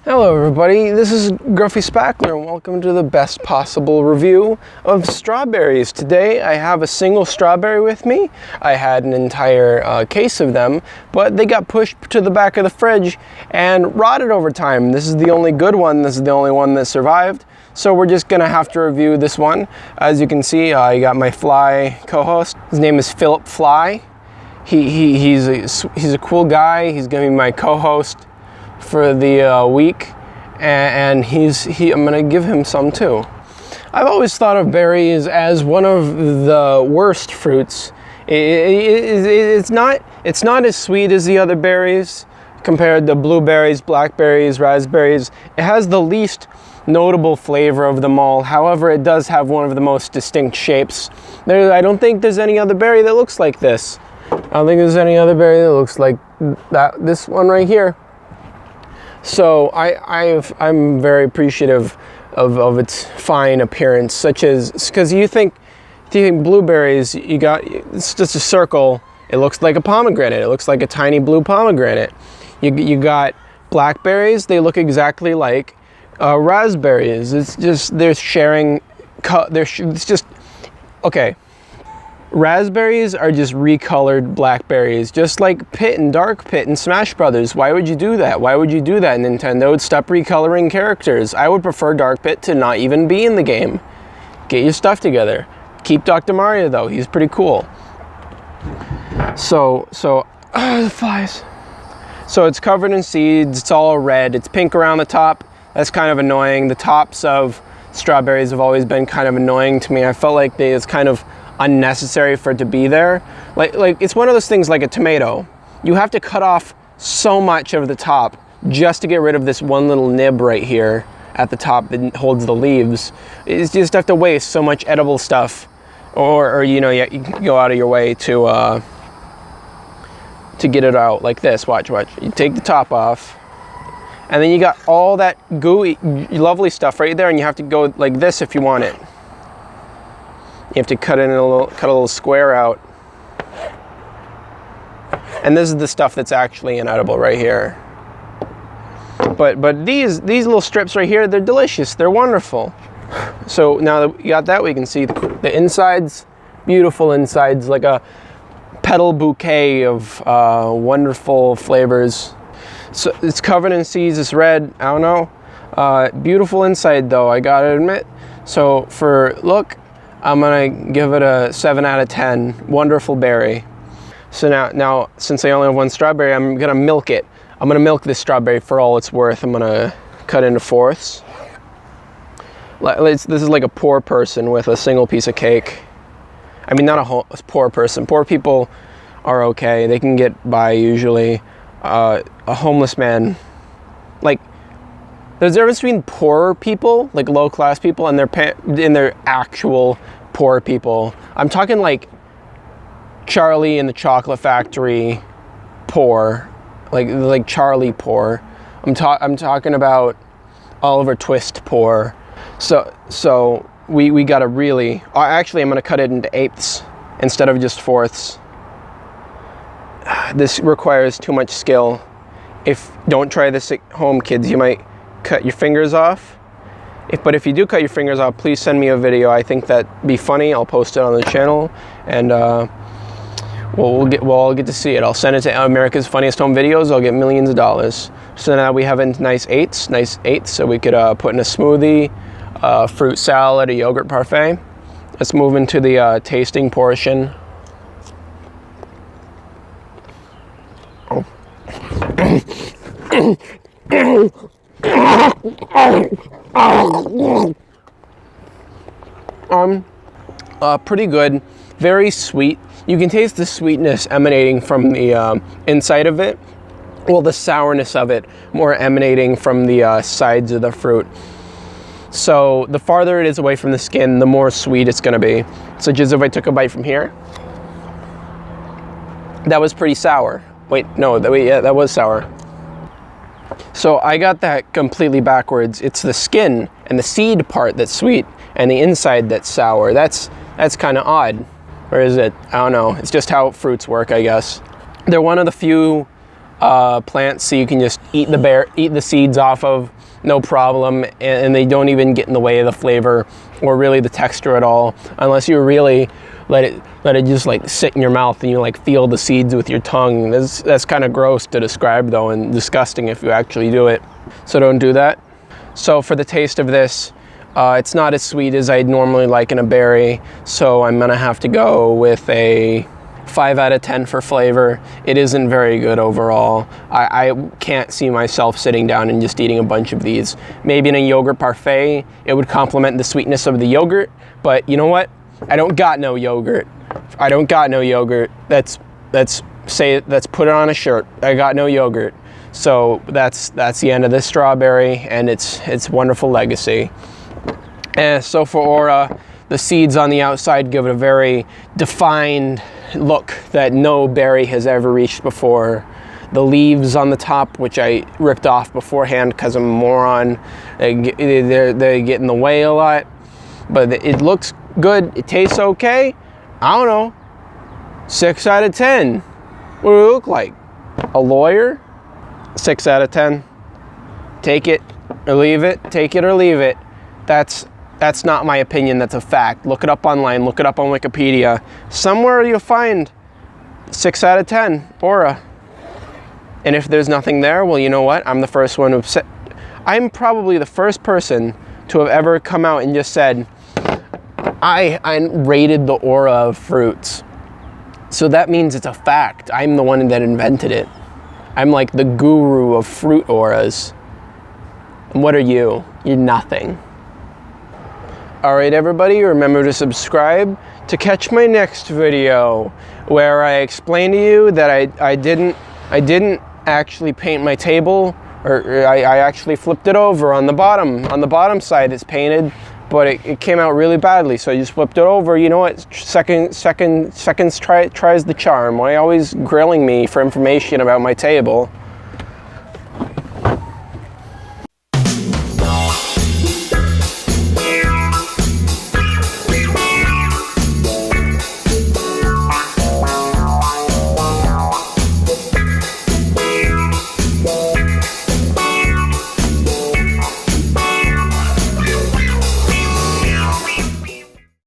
Hello everybody, this is Gruffy Spackler and welcome to the best possible review of strawberries. Today I have a single strawberry with me. I had an entire case of them, but they got pushed to the back of the fridge and rotted over time. This is the only good one, this is the only one that survived. So we're just gonna have to review this one. As you can see, I got my Fly co-host. His name is Philip Fly. He's a cool guy. He's gonna be my co-host for the week, and I'm gonna give him some too. I've always thought of berries as one of the worst fruits. It's not as sweet as the other berries compared to blueberries, blackberries, raspberries. It has the least notable flavor of them all. However, it does have one of the most distinct shapes. I don't think there's any other berry that looks like this. I don't think there's any other berry that looks like this one right here. So I'm very appreciative of its fine appearance, such as, because you think blueberries, it's just a circle. It looks like a pomegranate. It looks like a tiny blue pomegranate. You got blackberries. They look exactly like raspberries. It's just okay. Raspberries are just recolored blackberries, just like Pit and Dark Pit and Smash Brothers. Why would you do that? Why would you do that, Nintendo? Stop recoloring characters. I would prefer Dark Pit to not even be in the game. Get your stuff together. Keep Dr. Mario though, he's pretty cool. The flies. So it's covered in seeds, it's all red, it's pink around the top. That's kind of annoying. The tops of strawberries have always been kind of annoying to me. I felt like it's kind of unnecessary for it to be there. Like it's one of those things like a tomato. You have to cut off so much of the top just to get rid of this one little nib right here at the top that holds the leaves. You just have to waste so much edible stuff, or you can go out of your way to get it out like this. Watch. You take the top off, and then you got all that gooey, lovely stuff right there, and you have to go like this if you want it. You have to cut a little square out. And this is the stuff that's actually inedible right here. But these little strips right here, they're delicious. They're wonderful. So now that we got that, we can see the insides, beautiful insides, like a petal bouquet of wonderful flavors. So it's covered in seeds, it's red, I don't know. Beautiful inside though, I gotta admit. So for look, I'm gonna give it a 7 out of 10. Wonderful berry. So now, since I only have one strawberry, I'm gonna milk it. I'm gonna milk this strawberry for all it's worth. I'm gonna cut into fourths. This is like a poor person with a single piece of cake. I mean, not a poor person. Poor people are okay. They can get by usually. A homeless man, like, there's a difference between poor people, like low-class people, and their actual poor people. I'm talking like Charlie in the Chocolate Factory poor, like Charlie poor. I'm talking about Oliver Twist poor. So we gotta really. Actually, I'm gonna cut it into eighths instead of just fourths. This requires too much skill. Don't try this at home, kids. You might cut your fingers off. But if you do cut your fingers off, please send me a video. I think that'd be funny. I'll post it on the channel, and we'll all get to see it. I'll send it to America's Funniest Home Videos. I'll get millions of dollars. So now we have it nice eighths, so we could put in a smoothie, fruit salad, a yogurt parfait. Let's move into the tasting portion. Pretty good, very sweet. You can taste the sweetness emanating from the inside of it, well, the sourness of it more emanating from the sides of the fruit. So the farther it is away from the skin, the more sweet it's gonna be. So just if I took a bite from here, that was pretty sour. Wait, no, that was sour. So I got that completely backwards. It's the skin and the seed part that's sweet, and the inside that's sour. That's kind of odd. Or is it? I don't know. It's just how fruits work, I guess. They're one of the few plants, so you can just eat the seeds off of, no problem, and they don't even get in the way of the flavor or really the texture at all, unless you really let it just like sit in your mouth and you like feel the seeds with your tongue. That's kind of gross to describe though, and disgusting if you actually do it. So don't do that. So for the taste of this, it's not as sweet as I'd normally like in a berry, so I'm gonna have to go with a 5 out of 10 for flavor. It isn't very good overall. I can't see myself sitting down and just eating a bunch of these. Maybe in a yogurt parfait, it would complement the sweetness of the yogurt, but you know what? I don't got no yogurt. I don't got no yogurt. Let's put it on a shirt. I got no yogurt. So that's the end of this strawberry and its wonderful legacy. And so for Ora, the seeds on the outside give it a very defined look that no berry has ever reached before. The leaves on the top, which I ripped off beforehand because I'm a moron, they get in the way a lot. But it looks good. It tastes okay. I don't know. 6 out of 10. What do it look like? A lawyer? 6 out of 10. Take it or leave it. Take it or leave it. That's not my opinion, that's a fact. Look it up online, look it up on Wikipedia. Somewhere you'll find 6 out of 10, Ora. And if there's nothing there, well, you know what? I'm the first one to I'm probably the first person to have ever come out and just said, I rated the Ora of fruits. So that means it's a fact. I'm the one that invented it. I'm like the guru of fruit Oras. And what are you? You're nothing. Alright everybody, remember to subscribe to catch my next video where I explain to you that I didn't actually paint my table, or I actually flipped it over on the bottom side it's painted, but it came out really badly, so I just flipped it over. You know what, seconds tries the charm. Why always grilling me for information about my table?